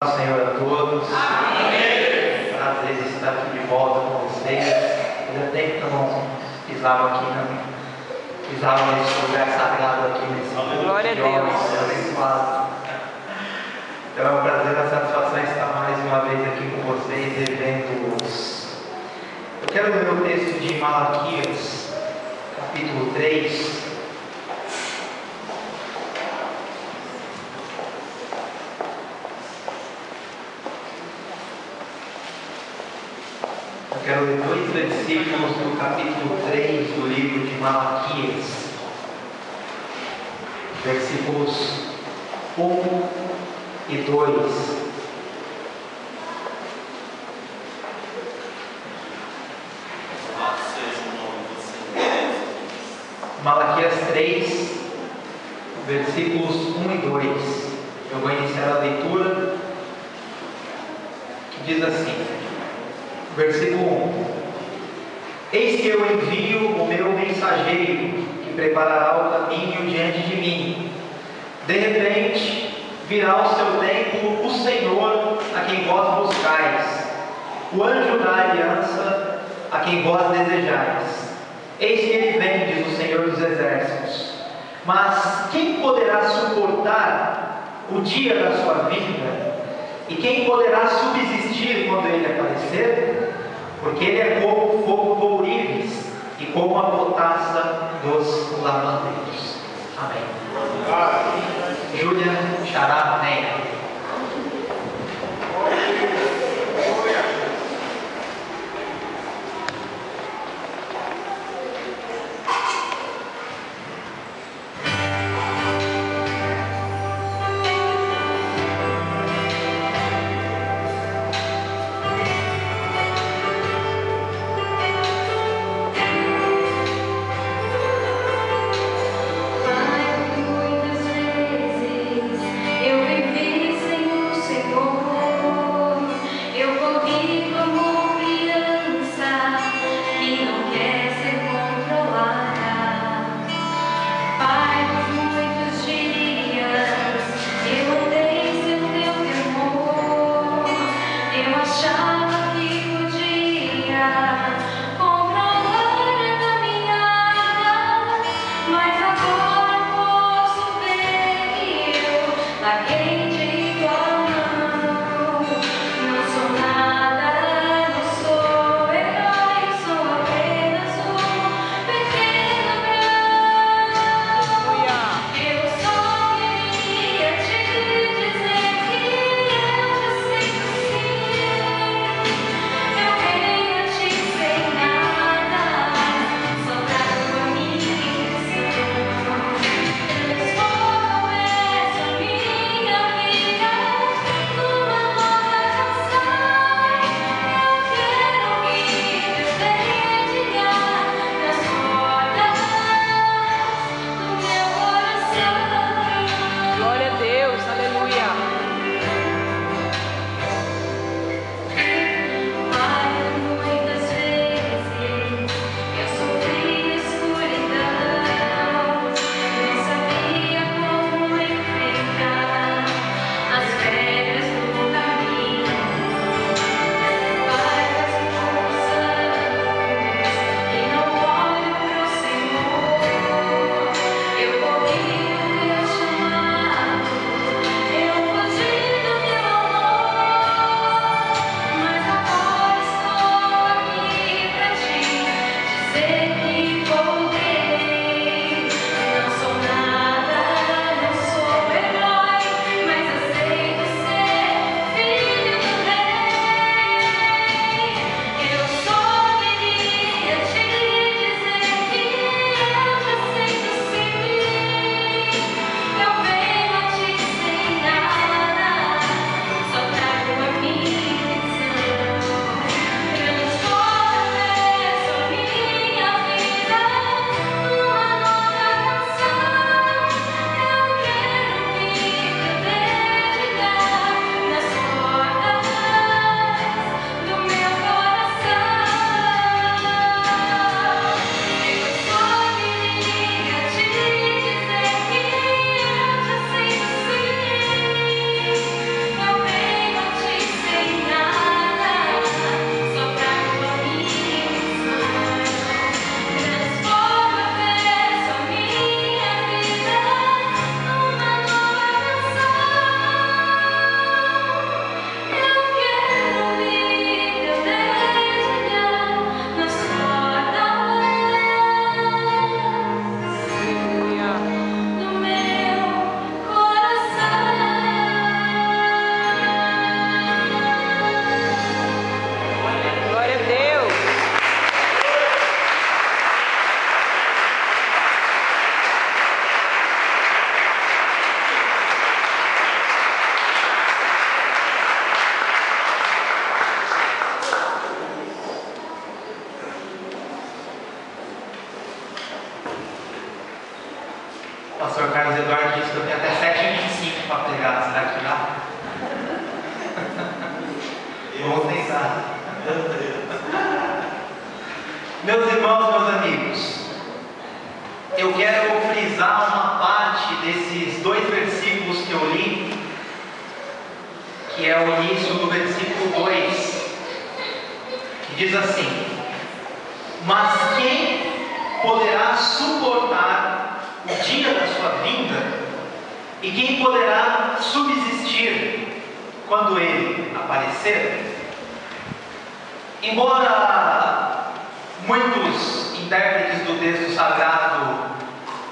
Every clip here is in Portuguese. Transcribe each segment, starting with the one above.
Senhor a todos. Amém. Prazer estar aqui de volta com vocês. Fazia tempo que eu não pisava nesse lugar sagrado aqui nesse Glória a Deus. Abençoado. Então é um prazer, uma satisfação estar mais uma vez aqui com vocês, revendo-os. Eu quero ler o texto de Malaquias, capítulo 3. Eu quero ler 2 versículos do capítulo 3 do livro de Malaquias, versículos 1 e 2. Malaquias 3, versículos 1 e 2. Eu vou iniciar a leitura, que diz assim. Versículo 1: Eis que eu envio o meu mensageiro, que preparará o caminho diante de mim. De repente, virá ao seu templo o Senhor, a quem vós buscais, o anjo da aliança, a quem vós desejais. Eis que ele vem, diz o Senhor dos Exércitos. Mas quem poderá suportar o dia da sua vinda? E quem poderá subsistir quando ele aparecer? Porque ele é como o fogo do ourives e como a potassa dos lavandeiros. Amém. Júlia Xará, amém. Vamos tentar. Meus irmãos, meus amigos, eu quero frisar uma parte desses 2 versículos que eu li, que é o início do versículo 2, que diz assim: mas quem poderá suportar o dia da sua vinda, e quem poderá subsistir quando ele aparecer? Embora muitos intérpretes do texto sagrado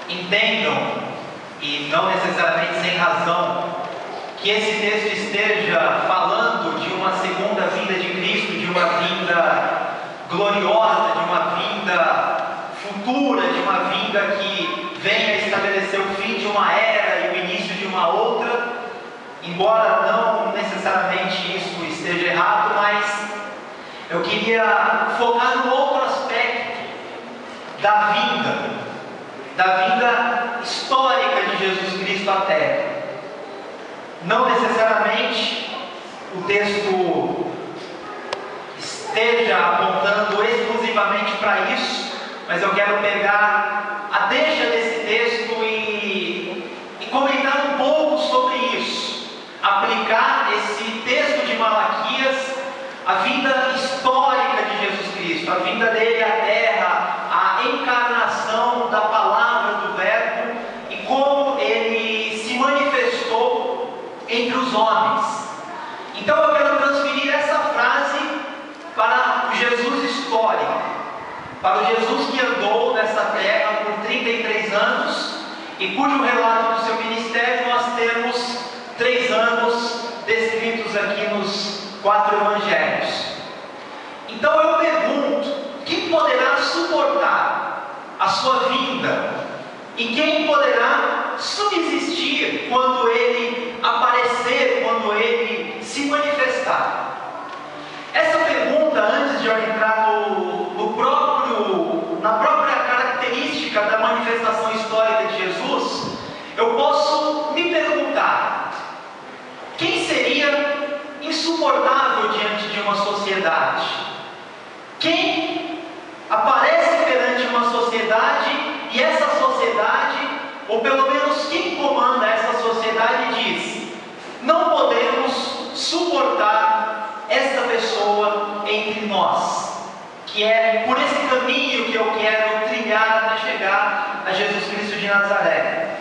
entendam, e não necessariamente sem razão, que esse texto esteja falando de uma segunda vinda de Cristo, de uma vinda gloriosa, de uma vinda futura, de uma vinda que venha estabelecer o fim de uma era e o início de uma outra, embora não necessariamente isso esteja errado, mas eu queria focar no outro aspecto da vinda histórica de Jesus Cristo à Terra. Não necessariamente o texto esteja apontando exclusivamente para isso, mas eu quero pegar a deixa desse texto e comentar um pouco sobre isso, aplicar esse texto de Malaquias à vinda histórica de Jesus Cristo, a vinda dele à Terra, a encarnação da palavra do Verbo e como ele se manifestou entre os homens. Então eu quero transferir essa frase para o Jesus histórico, para o Jesus que andou nessa terra por 33 anos e cujo relato do seu ministério nós temos 3 anos descritos aqui nos 4 evangelhos. Então eu pergunto: quem poderá suportar a sua vinda? E quem poderá subsistir quando ele aparecer, quando ele se manifestar? Essa pergunta, antes de eu entrar na própria característica da manifestação histórica de Jesus, eu posso me perguntar: quem seria insuportável diante de uma sociedade? Quem aparece perante uma sociedade e essa sociedade, ou pelo menos quem comanda essa sociedade, diz: não podemos suportar esta pessoa entre nós, que é por esse caminho que eu quero trilhar até chegar a Jesus Cristo de Nazaré.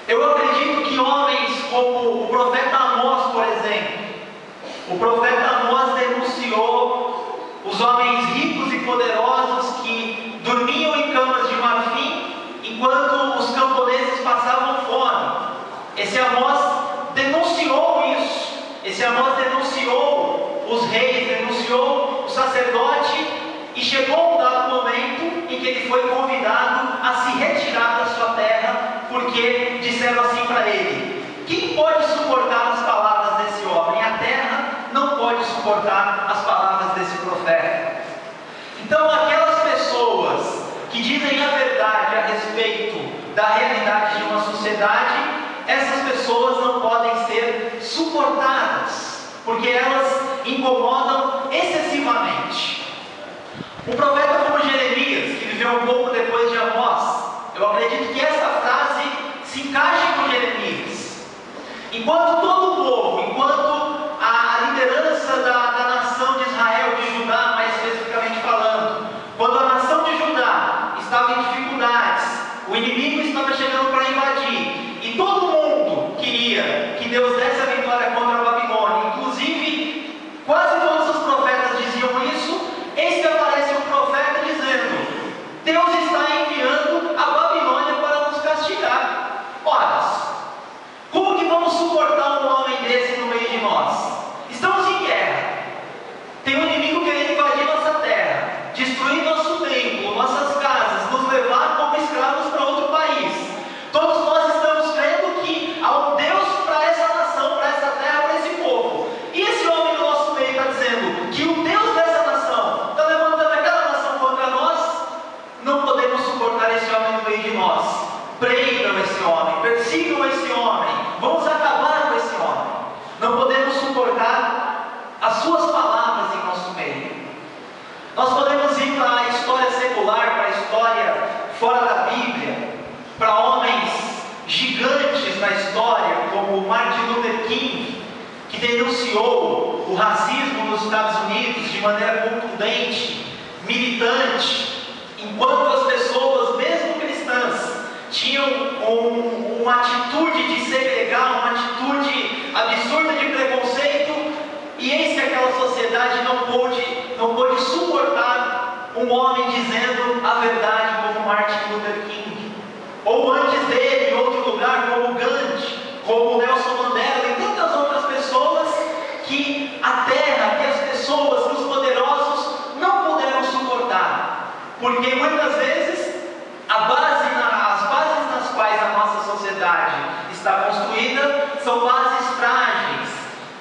Eu acredito que homens como o profeta Amós, por exemplo, o profeta Amós denunciou os homens ricos e poderosos que dormiam em camas de marfim enquanto os camponeses passavam fome. Esse Amós denunciou isso. Esse Amós denunciou os reis, denunciou o sacerdote, e chegou um dado momento em que ele foi convidado a se retirar da sua terra, porque disseram assim para ele: quem pode suportar as palavras desse homem? A terra não pode suportar as palavras desse profeta. Então aquelas pessoas que dizem a verdade a respeito da realidade de uma sociedade, essas pessoas não podem ser suportadas, porque elas incomodam excessivamente. Um profeta como Jeremias, que viveu um pouco depois de Amós, eu acredito que essa frase se encaixa com Jeremias. Enquanto todo o povo, enquanto a liderança da nação de Israel, de Judá mais especificamente falando, quando a nação de Judá estava em dificuldades, o inimigo estava chegando para invadir, e todo mundo queria que Deus desse a vitória contra a Babilônia, inclusive quase todos os profetas diziam isso. Eis que aparece um profeta dizendo: Deus está enviando a Babilônia para nos castigar. Ora, como que vamos suportar que denunciou o racismo nos Estados Unidos de maneira contundente, militante, enquanto as pessoas, mesmo cristãs, tinham uma atitude de segregar, uma atitude absurda de preconceito, e eis que aquela sociedade não pôde suportar um homem dizendo a verdade como Martin Luther King, ou antes dele, em outro lugar, como Gandhi, como Nelson Mandela e tantas outras pessoas que a terra, que as pessoas, que os poderosos não puderam suportar, porque muitas vezes as bases nas quais a nossa sociedade está construída são bases frágeis,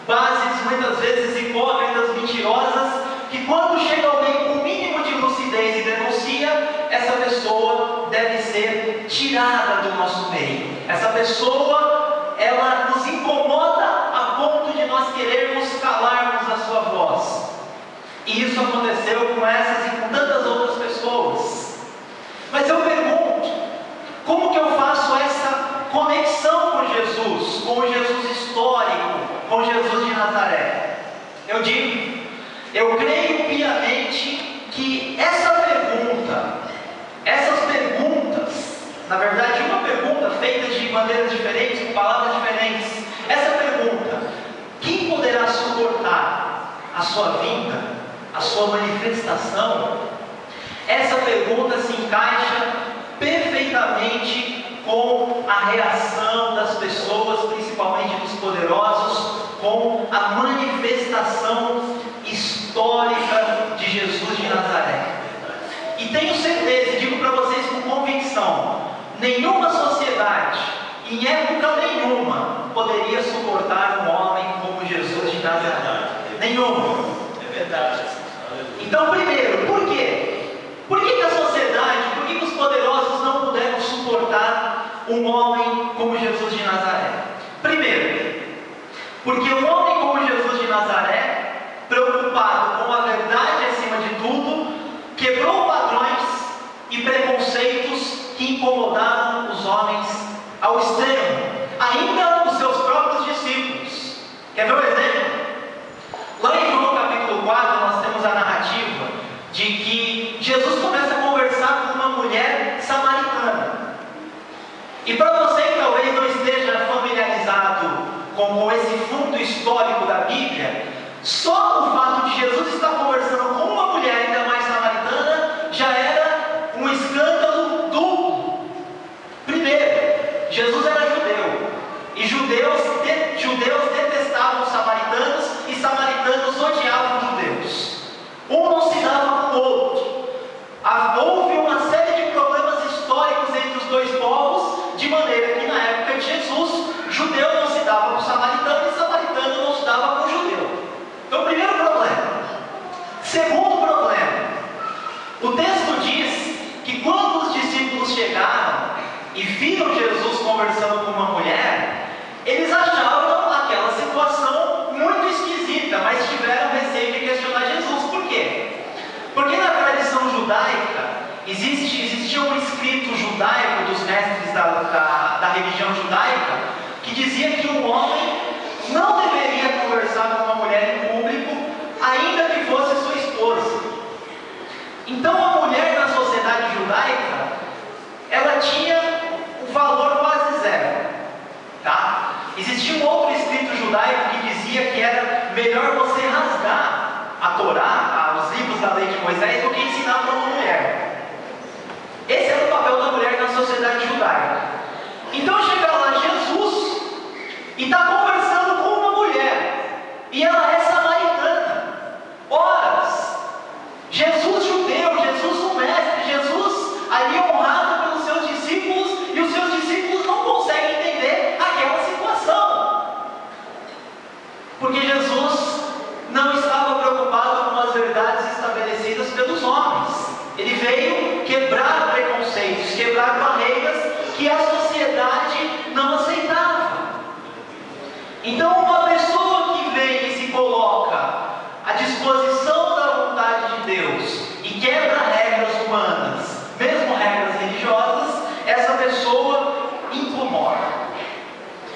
bases muitas vezes hipócritas, mentirosas, que quando chega alguém com o mínimo de lucidez e denuncia, essa pessoa deve ser tirada do nosso meio. Essa pessoa, ela nos incomoda a ponto de nós querermos calarmos a sua voz. E isso aconteceu com essas e com tantas outras pessoas. Mas eu pergunto, como que eu faço essa conexão com Jesus, com o Jesus histórico, com Jesus de Nazaré? Eu digo, eu creio piamente que essas perguntas, na verdade uma pergunta feita de maneiras diferentes, com palavras diferentes, essa pergunta, quem poderá suportar a sua vinda, a sua manifestação? Essa pergunta se encaixa perfeitamente com a reação das pessoas, principalmente dos poderosos, com a manifestação histórica de Jesus de Nazaré. E tenho certeza, digo para vocês com convicção, nenhuma sociedade, em época nenhuma, poderia suportar um homem como Jesus de Nazaré. Nenhuma. É verdade. Então, primeiro, por quê? Por que a sociedade, por que os poderosos não puderam suportar um homem como Jesus de Nazaré? Primeiro, porque um homem como Jesus de Nazaré, preocupado com a verdade acima de tudo, quebrou padrões e preconceitos que incomodavam os homens ao extremo, ainda os seus próprios discípulos. Quer ver um exemplo? Lá em João capítulo 4, nós temos a narrativa de que Jesus começa a conversar com uma mulher samaritana. E para você que talvez não esteja familiarizado com esse fundo histórico da Bíblia, só o fato de Jesus estar conversando com uma mulher, ainda mais samaritana, já era um escândalo duplo. Primeiro, Jesus era judeu, e judeus detestavam os samaritanos, e samaritanos odiavam os judeus. Um não se dava com o outro. Houve uma série de problemas históricos entre os dois povos, de maneira que na época de Jesus, judeu não se dava com o samaritano e samaritano não se dava com o judeu. Então, primeiro problema. Segundo problema, o texto diz que quando os discípulos chegaram e viram Jesus conversando com uma mulher, eles achavam aquela situação muito esquisita, mas tiveram receio de questionar Jesus. Por quê? Porque na tradição judaica existia um escrito judaico dos mestres da religião judaica que dizia que um homem não deveria conversar com uma mulher em público, ainda que fosse sua esposa. Então a mulher na sociedade judaica, ela tinha um valor quase zero, tá? Existia um outro escrito judaico que dizia que era melhor você rasgar a Torá, os livros da lei de Moisés, do que ensinar para uma mulher. Esse era o papel da mulher na sociedade judaica. Então chega lá Jesus e está conversando com uma mulher, e ela é samaritana. Ora, Jesus judeu, Jesus o mestre, Jesus ali honrado pelos seus discípulos, e os seus discípulos não conseguem entender aquela situação, porque Jesus não estava preocupado com as verdades estabelecidas pelos homens. Ele veio quebrar preconceitos, quebrar barreiras que a sociedade não aceitava. Então, uma pessoa que vem e se coloca à disposição da vontade de Deus e quebra regras humanas, mesmo regras religiosas, essa pessoa incomoda.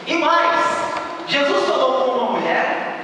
E mais, Jesus falou com uma mulher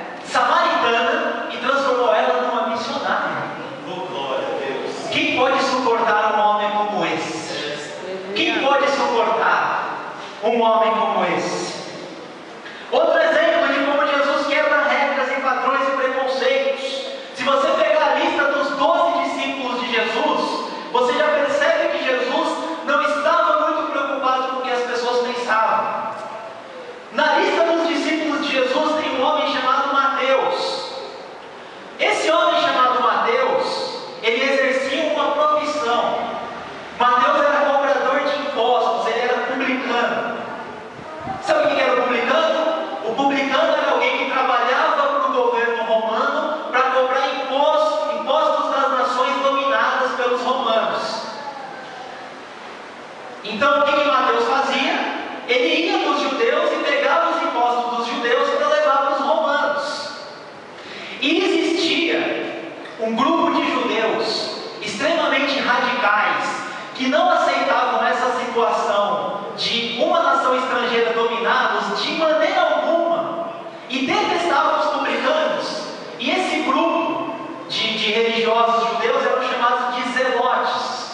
Um grupo de judeus extremamente radicais, que não aceitavam essa situação de uma nação estrangeira dominá-los de maneira alguma, e detestavam os publicanos. E esse grupo de religiosos judeus eram chamados de zelotes.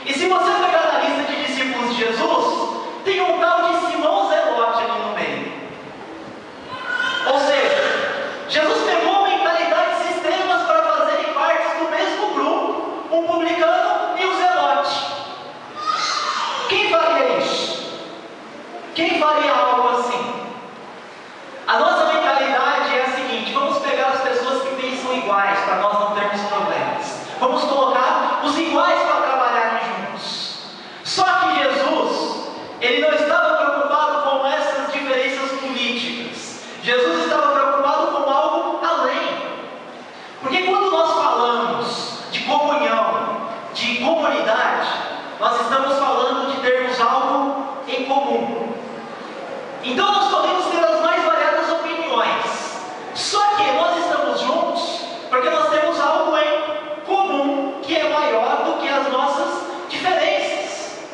E se você pegar na lista de discípulos de Jesus, tem um tal de Simão Zelote ali no meio. Ou seja, Jesus pegou mentalidades extremas para fazerem parte do mesmo grupo, um publicano e um zelote. Quem faria isso? Quem faria algo assim? A nossa mentalidade é a seguinte: vamos pegar as pessoas que pensam iguais para nós não termos problemas. Vamos colocar os iguais para trabalharem juntos. Só que Jesus, ele não estava preocupado com essas diferenças políticas. Jesus estava preocupado com algo além. Porque quando nós falamos de comunhão, de comunidade, nós estamos falando de termos algo em comum. Então nós podemos ter as mais variadas opiniões. Só que nós estamos juntos porque nós temos algo em comum que é maior do que as nossas diferenças.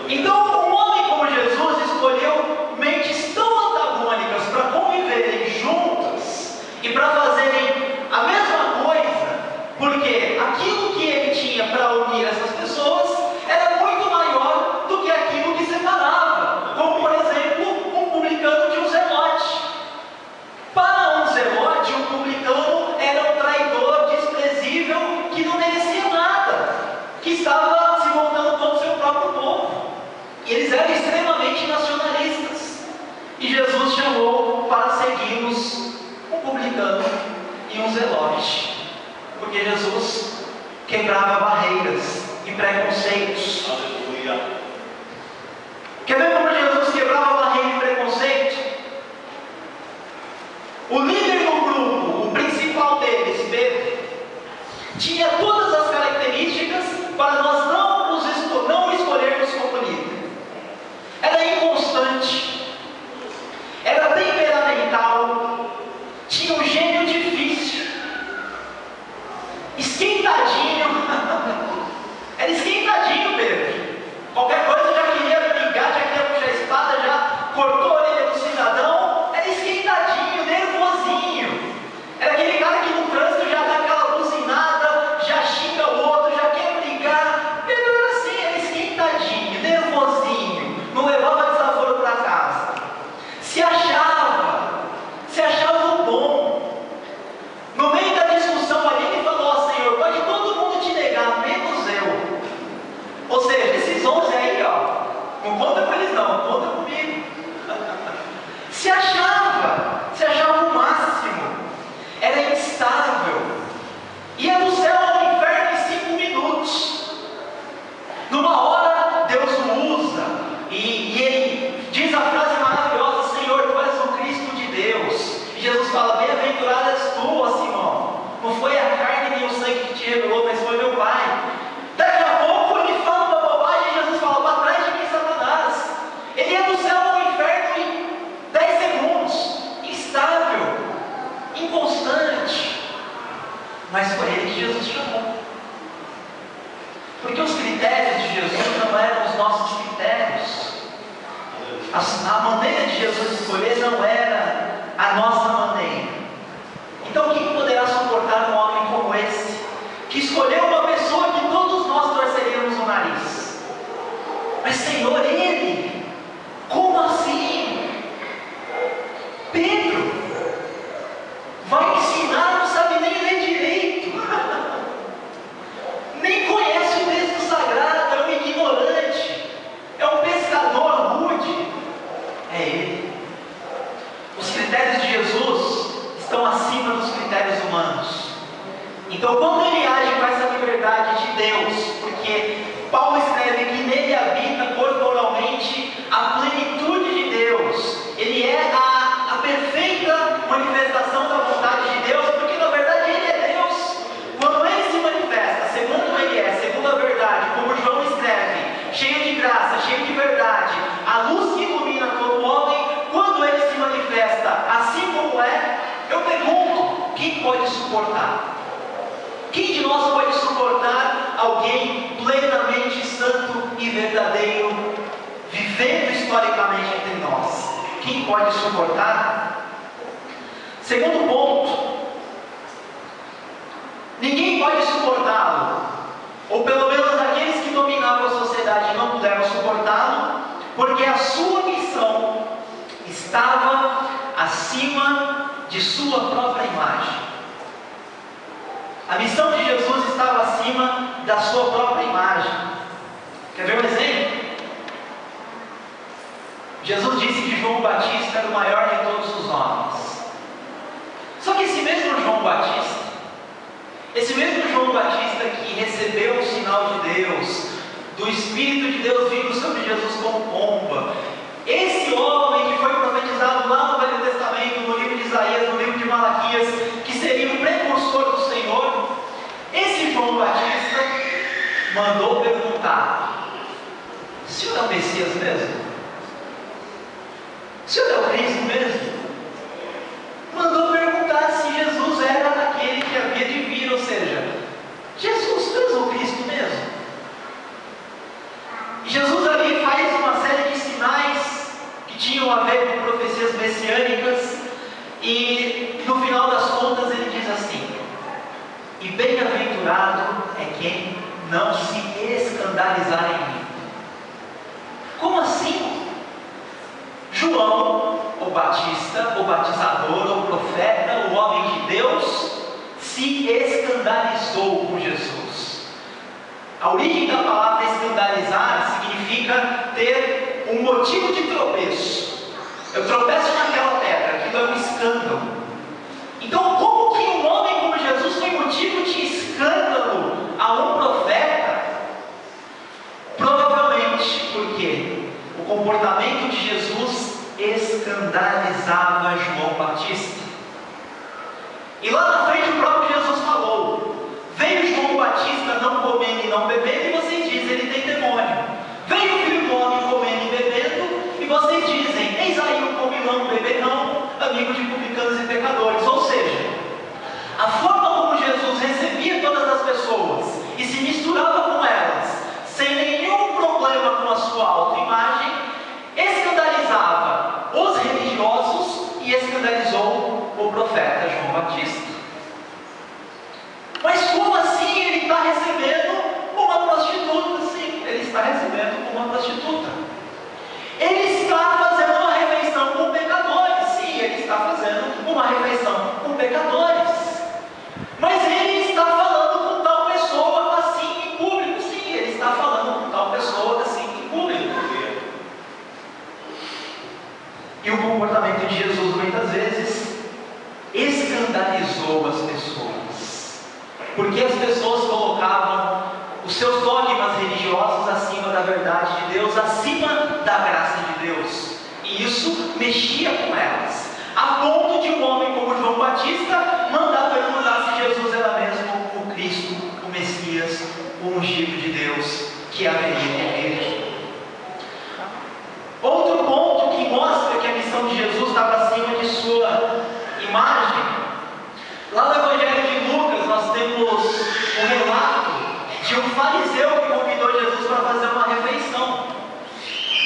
Então, um homem como Jesus escolheu mentes tão antagônicas para conviverem juntas e para fazerem a mesma coisa, porque aquilo que ele tinha para unir essas pessoas era muito maior do que aquilo que separava, como por exemplo, um publicano de um zelote. Para um zelote, um publicano era um traidor desprezível que não merecia nada, que estava se voltando contra o seu próprio povo. E eles eram extremamente nacionalistas. E Jesus chamou para segui-los um publicano e um zelote, porque Jesus quebrava barreiras e preconceitos. Aleluia. Quer ver como Jesus quebrava barreira e preconceito? O líder do grupo, o principal deles, Pedro, tinha todas as características para nós não escolhermos como líder. Era inconstante, era temperamental, tinha um gênio difícil, esquentadinho. Era esquentadinho, Pedro. Qualquer coisa já queria brigar, já queria puxar a espada, já cortou a orelha do cidadão. Era esquentadinho, nervosinho. Era aquele cara que no trânsito já dá aquela buzinada, já xinga o outro, já quer brigar. Pedro era assim, era esquentadinho, nervosinho, não levava desaforo para casa. Se achava o bom. No meio da discussão ali, ele falou: ó, Senhor, pode todo mundo te negar, menos eu. Ou seja, esses 11 aí, ó, não conta com eles não, conta comigo. Se achava o máximo, era instável, ia do céu ao inferno em 5 minutos. Numa hora, Deus o usa, e ele diz a frase maravilhosa: Senhor, tu és o Cristo de Deus. E Jesus fala: bem-aventurado és tu, ó Simão. Não foi a carne nem o sangue que te revelou, mas foi meu Pai. Daqui a pouco ele fala uma bobagem e Jesus fala: para trás de mim, Satanás. Ele ia do céu ao inferno em 10 segundos. Instável, inconstante. Mas foi ele que Jesus chamou. Porque os critérios de Jesus não eram os nossos critérios. A maneira de Jesus escolher não era a nossa maneira. Então quem poderá suportar um homem como esse, que escolheu uma pessoa que todos nós torceríamos o nariz? Mas Senhor, ele? Como assim? Pedro vai ensinar, não sabe nem ler direito, nem conhece o texto sagrado, é um ignorante, é um pescador rude. É ele. Os critérios de Jesus estão acima dos critérios humanos. Então, quando ele age com essa liberdade de Deus, porque Paulo escreve que nele habita corporalmente a plenitude de Deus, ele é a perfeita manifestação da vontade de Deus, porque na verdade ele é Deus. Quando ele se manifesta, segundo ele é, segundo a verdade, como João escreve, cheio de graça, cheio de verdade, a luz que ilumina todo homem, quando ele se manifesta assim como é, eu pergunto: quem pode suportar? alguém plenamente santo e verdadeiro, vivendo historicamente entre nós. Quem pode suportar? Segundo ponto, ninguém pode suportá-lo, ou pelo menos aqueles que dominavam a sociedade não puderam suportá-lo, porque a sua missão estava acima de sua própria imagem. A missão de Jesus estava acima da sua própria imagem. Quer ver um exemplo? Jesus disse que João Batista era o maior de todos os homens. Só que esse mesmo João Batista que recebeu o sinal de Deus, do Espírito de Deus vindo sobre Jesus como pomba, esse homem que foi profetizado lá no Velho Testamento, no livro de Isaías, no livro de Malaquias, que seria o precursor do Senhor, esse João Batista mandou perguntar: o Senhor é o Messias mesmo? O Senhor é o Cristo mesmo? Mandou perguntar se Jesus era aquele que havia de vir, ou seja, Jesus mesmo, o Cristo mesmo. E Jesus ali faz uma série de sinais que tinham a ver com profecias messiânicas, e no final das contas ele diz assim: e bem-aventurado é quem não se escandalizar em mim. Como assim? João, o Batista, o batizador, o profeta, o homem de Deus, se escandalizou com Jesus. A origem da palavra escandalizar significa ter um motivo de tropeço. Eu tropeço naquela pedra, aquilo é um escândalo. Então, como que um homem como Jesus foi motivo de escândalo a um profeta? Provavelmente porque o comportamento de Jesus escandalizava João Batista. E lá na frente o próprio Jesus falou: veio João Batista não comendo e não bebendo, e vocês dizem, ele tem demônio. Veio o Filho do Homem comendo e bebendo, e vocês dizem, eis aí um comilão, beberrão, amigo de publicanos e pecadores. Ou seja, a forma como Jesus recebia todas as pessoas e se misturava com elas, sem nenhum problema com a sua autoimagem, escandalizava os religiosos e escandalizou o profeta João Batista. Mas como assim ele está recebendo uma prostituta? Sim, ele está recebendo uma prostituta. Ele está fazendo uma refeição com pecadores. Sim, ele está fazendo uma refeição com pecadores. Mas ele está falando com tal pessoa assim em público. Sim, ele está falando com tal pessoa assim em público. E o comportamento de Jesus muitas vezes escandalizou as pessoas, porque as pessoas colocavam os seus dogmas religiosos acima da verdade de Deus, acima da graça de Deus, e isso mexia com elas, a ponto de um homem como João Batista mandar perguntar se Jesus era mesmo o Cristo, o Messias, o ungido de Deus que haveria de vir. Outro ponto que mostra que a missão de Jesus estava acima de sua imagem, lá no Evangelho de Lucas nós temos um relato de um fariseu que convidou Jesus para fazer uma refeição.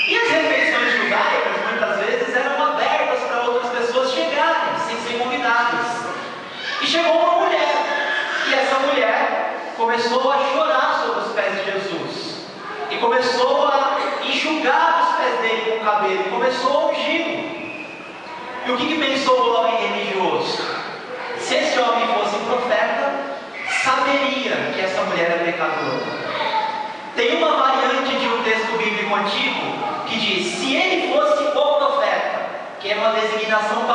E as refeições judaicas muitas vezes eram abertas para outras pessoas chegarem sem ser convidadas. E chegou uma mulher, e essa mulher começou a chorar sobre os pés de Jesus, e começou a enxugar os pés dele com o cabelo, e começou a ungir. E o que pensou o homem religioso? Se esse homem fosse profeta, saberia que essa mulher é pecadora. Tem uma variante de um texto bíblico antigo que diz: se ele fosse o profeta, que é uma designação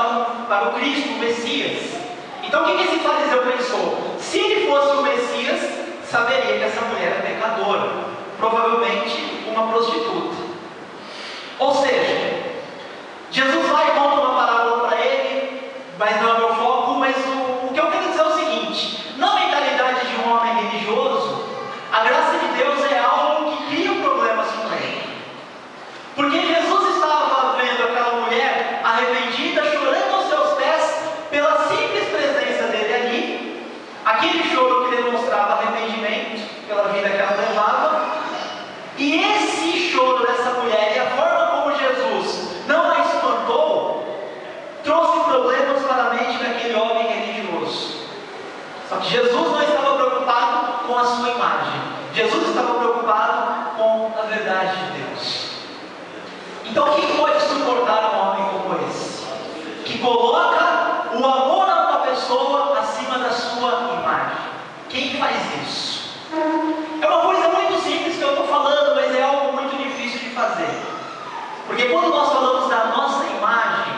para o Cristo, o Messias. Então o que esse fariseu pensou? Se ele fosse o Messias, saberia que essa mulher é pecadora, provavelmente uma prostituta. Ou seja, Jesus vai e conta uma parábola para ele, mas não é o meu foco. Mas o que eu quero dizer é o seguinte: na mentalidade de um homem religioso, a graça de Deus é algo que cria problemas com ele, porque Jesus estava vendo aquela mulher arrependida, chorando aos seus pés, pela simples presença dele ali, aquele choro que demonstrava arrependimento pela vida que ela Jesus não estava preocupado com a sua imagem. Jesus estava preocupado com a verdade de Deus. Então quem pode suportar um homem como esse? Que coloca o amor a uma pessoa acima da sua imagem. Quem faz isso? É uma coisa muito simples que eu estou falando, mas é algo muito difícil de fazer. Porque quando nós falamos da nossa imagem,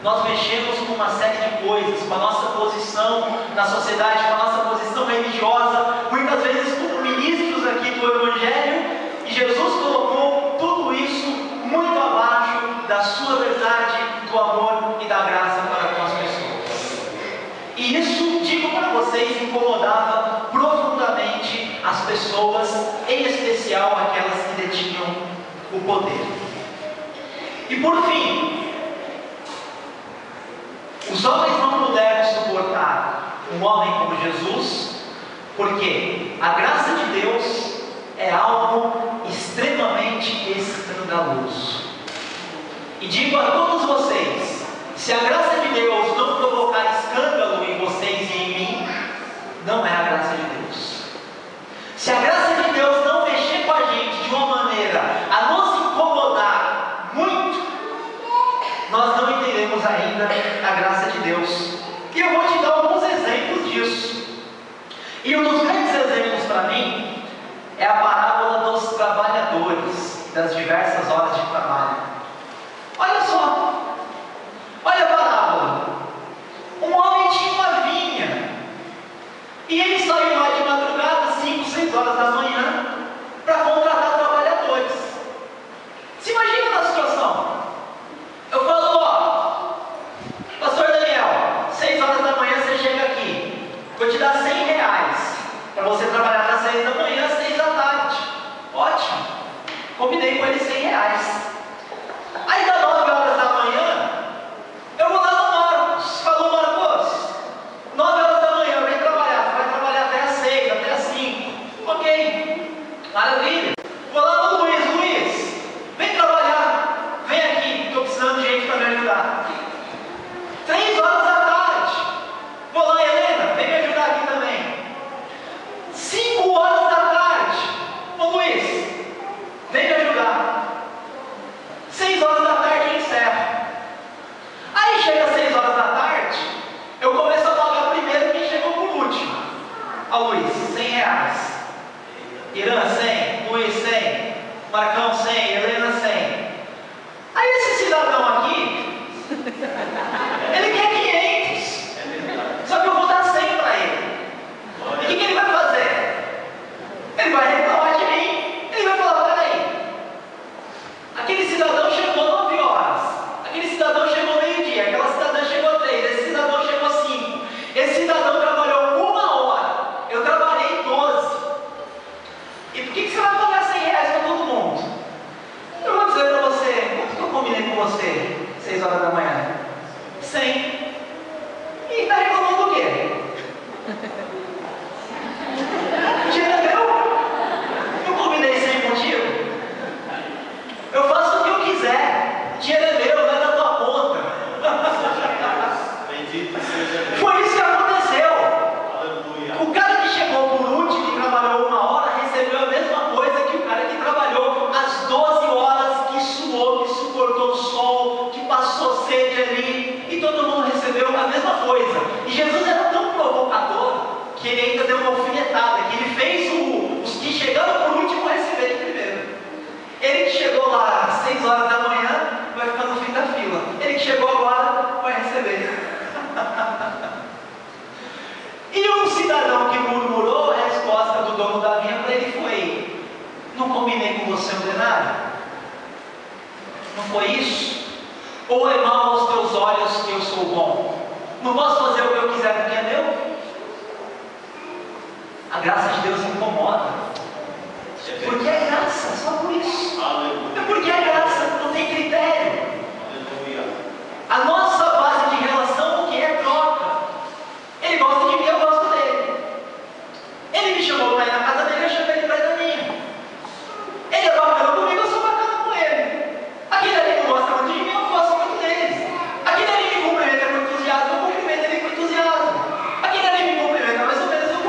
nós mexemos com uma série de coisas, com a nossa posição na sociedade, com a nossa posição religiosa, muitas vezes como ministros aqui do Evangelho, e Jesus colocou tudo isso muito abaixo da sua verdade, do amor e da graça para com as pessoas. E isso, digo para vocês, incomodava profundamente as pessoas, em especial aquelas que detinham o poder. E por fim, os homens não puderam suportar um homem como Jesus, porque a graça de Deus é algo extremamente escandaloso. E digo a todos vocês, se a graça de Deus não provocar escândalo em vocês e em mim, não é a graça de Deus. Se a graça de Deus não mexer com a gente de uma maneira a nos incomodar muito, nós não entendemos ainda a graça de Deus. E eu vou te dar alguns exemplos disso. E um dos grandes exemplos para mim é a parábola dos trabalhadores, das diversas horas de trabalho. Olha só, olha a parábola. Um homem tinha uma vinha, e ele saiu lá de madrugada, 5, 6 horas da manhã, para contratar trabalhadores. Se imagina na situação. Eu falo, ó, pastor Daniel, 6 horas da manhã você chega aqui, vou te dar R$100 para você trabalhar das 6 da manhã às 6 da tarde. Ótimo, combinei com ele R$100. Aí dá 9 horas da manhã, eu vou lá no Marcos. Falou, Marcos, 9 horas da manhã, vem trabalhar. Tu vai trabalhar até às 6, até às 5. Ok, maravilha. Vou lá no Luiz. Luiz, vem trabalhar. Vem aqui, estou precisando de gente para me ajudar. 3 horas da tarde. Vou lá, Helena, vem me ajudar aqui também. 5 horas da tarde. Ô Luiz, vem me ajudar. 6 horas da tarde eu encerro. Aí chega às 6 horas da tarde, eu começo a pagar primeiro quem chegou por último. Ó Luiz, R$100. Irã, 100. Luiz, 100. Marcão, 100. Helena, 100. Aí esse cidadão aqui, ele quer 500. Só que eu vou dar 100 para ele. E o que ele vai fazer? Ele vai reclamar de mim. Ele vai falar, peraí, aquele cidadão chegou 9 horas, aquele cidadão chegou meio-dia, aquela cidadã chegou 3, esse cidadão chegou 5, esse cidadão trabalhou 1 hora, eu trabalhei 12. E por que você vai pagar R$100 para todo mundo? Eu vou dizer para você, quanto que eu combinei com você 6 horas da manhã? 100. E está reclamando do quê? Entendeu? Eu combinei 100 contigo? Eu faço o que eu quiser. Dinheiro é meu, não é da tua conta. Foi isso que aconteceu. O cara que chegou por último e trabalhou 1 hora recebeu a mesma coisa que o cara que trabalhou às 12 horas, que suou, que suportou o sol, que passou sede ali, e todo mundo recebeu a mesma coisa. E Jesus era tão provocador que ele ainda deu uma alfinetada, que ele fez os que chegaram por último receberem primeiro. Ele que chegou lá às 6 horas da manhã vai ficar no fim da fila. Ele que chegou agora vai receber. E um cidadão que murmurou, a resposta do dono da vinha para ele foi: não combinei com você um denário? Não foi isso? Ou é mal aos teus olhos que eu sou bom? Não posso fazer o que eu quiser porque é meu? A graça de Deus incomoda. Porque é graça, só por isso. É porque é graça, não tem critério. A nossa base de relação, o que é troca. Ele gosta de mim, eu gosto dele. Ele me chamou para ir na casa dele, eu chamei ele para ir na minha. Ele é bacana comigo, eu sou bacana com ele. Aquele ali não gosta muito de mim, eu gosto muito dele. Aquele ali me cumprimenta com entusiasmo, eu cumprimento ele com entusiasmo. Aquele ali me cumprimenta mais ou menos, eu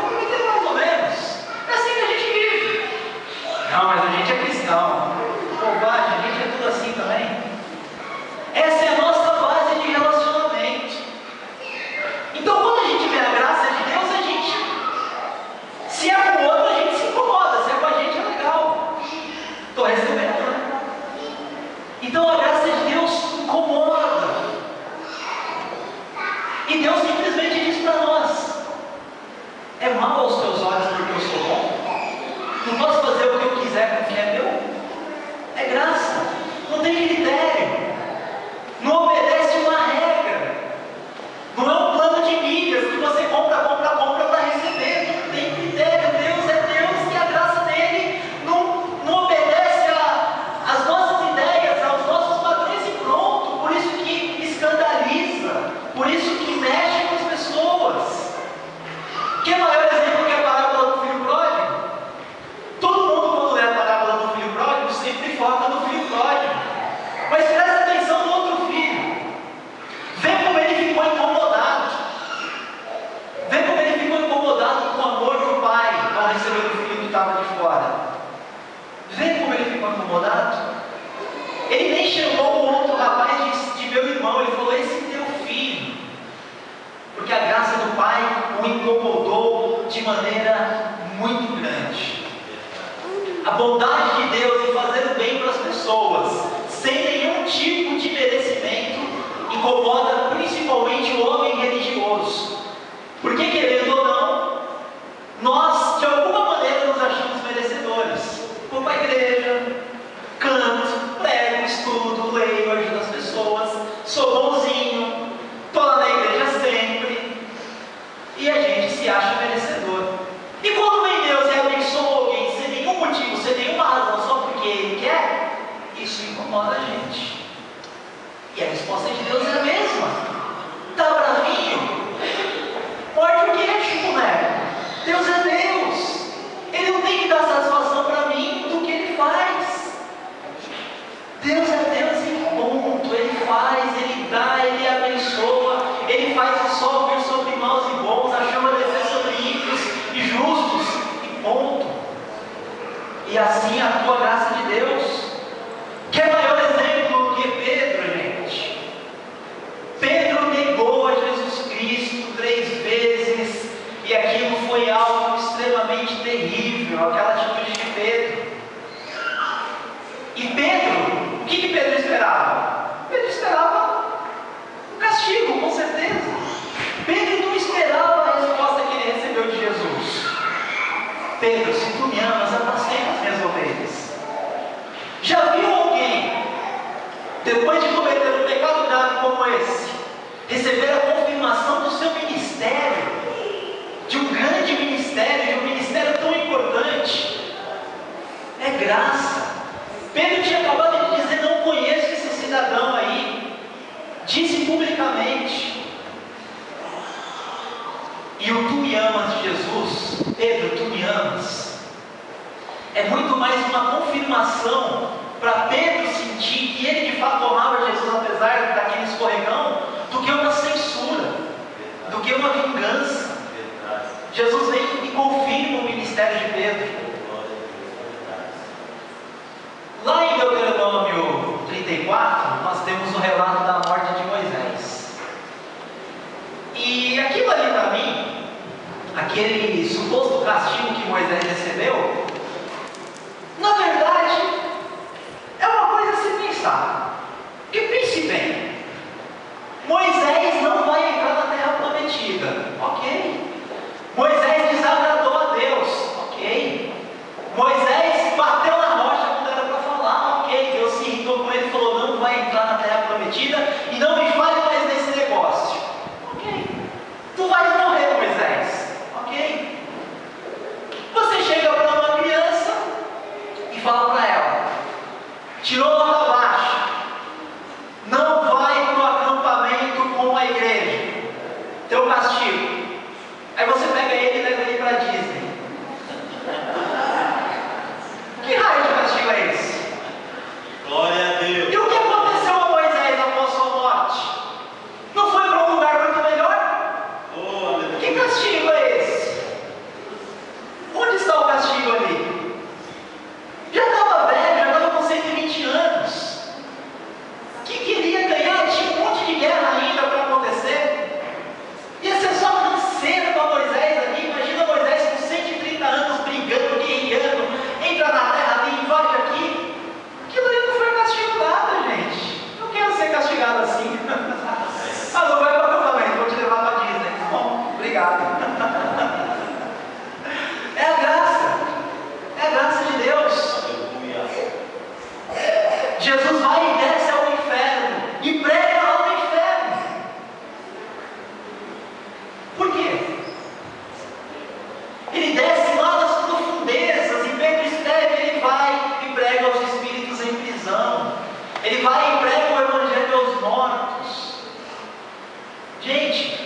maneira muito grande. A bondade de Deus em fazer o bem para as pessoas, sem nenhum tipo de merecimento, incomoda principalmente o homem religioso. Porque, querendo ou não, nós de alguma maneira nos achamos merecedores. Vou para a igreja, canto, prego, estudo, leio, ajudo as pessoas, sou bonzinho, estou lá na igreja sempre, e a gente se acha merecedor. E quando vem Deus e abençoa alguém sem nenhum motivo, sem nenhuma razão, só porque Ele quer, isso incomoda a gente. E a resposta de Deus é a mesma. Está bravinho? Morde o queixo, boneco. Deus é Deus. Ele não tem que dar satisfação para mim do que Ele faz. Deus é Deus em ponto. Ele faz, Ele dá, Ele abençoa. Ele faz o sol vir sobre maus e bons, a chama descer sobre ímpios e justos, e ponto. E assim atua a graça de Deus. Quer maior exemplo do que Pedro, gente? Pedro negou a Jesus Cristo 3 vezes, e aquilo foi algo extremamente terrível, aquela atitude de Pedro. E Pedro, o que Pedro esperava? Pedro esperava um castigo, com certeza. Pedro não esperava a resposta que ele recebeu de Jesus. Pedro, se tu me amas, apacenta as minhas ovelhas. Já viu alguém, depois de cometer um pecado grave como esse, receber a confirmação do seu ministério, de um grande ministério, de um ministério tão importante? É graça. Pedro tinha acabado de dizer: não conheço esse cidadão aí. Disse publicamente. E o tu me amas de Jesus, Pedro, tu me amas, é muito mais uma confirmação para Pedro sentir que ele de fato amava Jesus, apesar daquele escorregão, do que uma censura, do que uma vingança. Jesus vem e confirma o ministério de Pedro. Lá em Deuteronômio 34, nós temos o relato da morte de Moisés. E aquilo ali para mim, aquele suposto castigo que Moisés recebeu, na verdade, é uma coisa a se pensar. Porque pense bem, Moisés não vai entrar na terra prometida, ok? Moisés desagradou a Deus, ok? Moisés bateu na rocha quando era para falar, ok? Deus se irritou com ele e falou: não vai entrar na terra prometida e não me fale mais nesse negócio, ok? Tu vais morrer, Moisés, ok? Você chega para uma criança e fala para ela: tirou nota baixa, não vai para o acampamento com a igreja, teu castigo. Aí você pega ele e leva ele para a Disney. Que raio de castigo é esse? Glória a Deus. E o que aconteceu a Moisés após sua morte? Não foi para um lugar muito melhor? Oh, que castigo é esse? Onde está o castigo ali? Já estava velho, já estava com 120 anos. Que queria ganhar, tinha um monte de guerra ainda para acontecer. Ia ser só canseiro para Moisés ali. Imagina Moisés com 130 anos brigando, guerreando, entra na terra ali, invade aqui. Aquilo ali não foi castigo nada, gente. Eu quero ser castigado assim. Ah, não vai para o acampamento, vou te levar para a Disney. Bom, obrigado. É a graça de Deus. Jesus vai e desce ao inferno e prega lá no inferno. Por quê? Ele desce lá nas profundezas, e Pedro escreve: ele vai e prega aos espíritos em prisão, ele vai e prega o evangelho aos mortos. Gente,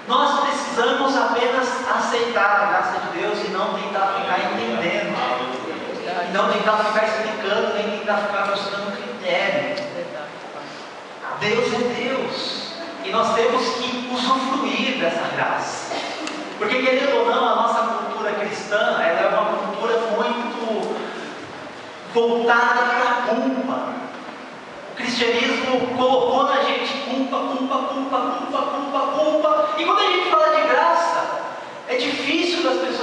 nós precisamos apenas aceitar a graça de Deus e não tentar ficar entendendo, não tentar ficar explicando, nem tentar ficar buscando critério. Deus é Deus, e nós temos que usufruir dessa graça. Porque, querendo ou não, a nossa cultura cristã, ela é uma cultura muito voltada para a culpa. O cristianismo colocou na gente culpa. E quando a gente fala de graça, é difícil das pessoas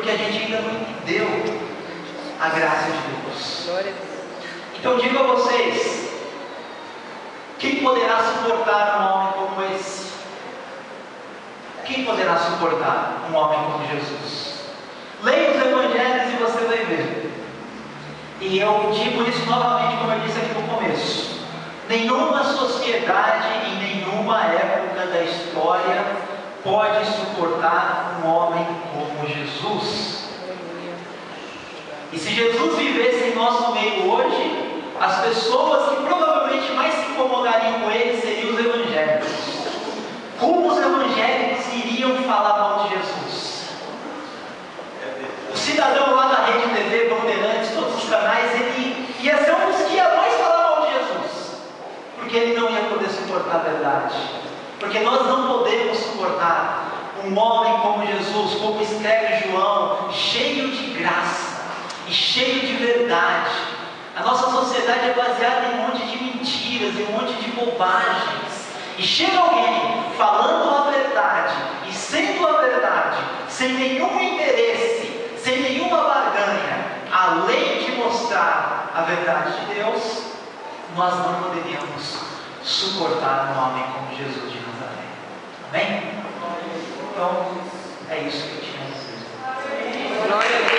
porque a gente ainda não entendeu a graça de Deus. Glória a Deus. Então digo a vocês, quem poderá suportar um homem como esse? Quem poderá suportar um homem como Jesus? Leia os evangelhos e você vai ver. E eu digo isso novamente, como eu disse aqui no começo. Nenhuma sociedade em nenhuma época da história pode suportar um homem como Jesus. E se Jesus vivesse em nosso meio hoje, as pessoas que provavelmente mais se incomodariam com ele seriam os evangélicos. Como os evangélicos iriam falar mal de Jesus? O cidadão lá da Rede TV, Bandeirantes, todos os canais, ele ia ser um dos que ia mais falar mal de Jesus, porque ele não ia poder suportar a verdade. Porque nós não podemos suportar um homem como Jesus, como escreve João, cheio de graça e cheio de verdade. A nossa sociedade é baseada em um monte de mentiras, em um monte de bobagens. E chega alguém falando a verdade e sendo a verdade, sem nenhum interesse, sem nenhuma barganha, além de mostrar a verdade de Deus, nós não poderíamos suportar um homem como Jesus de Nazaré. Amém? Então, é isso que eu tinha a dizer. Glória a Deus.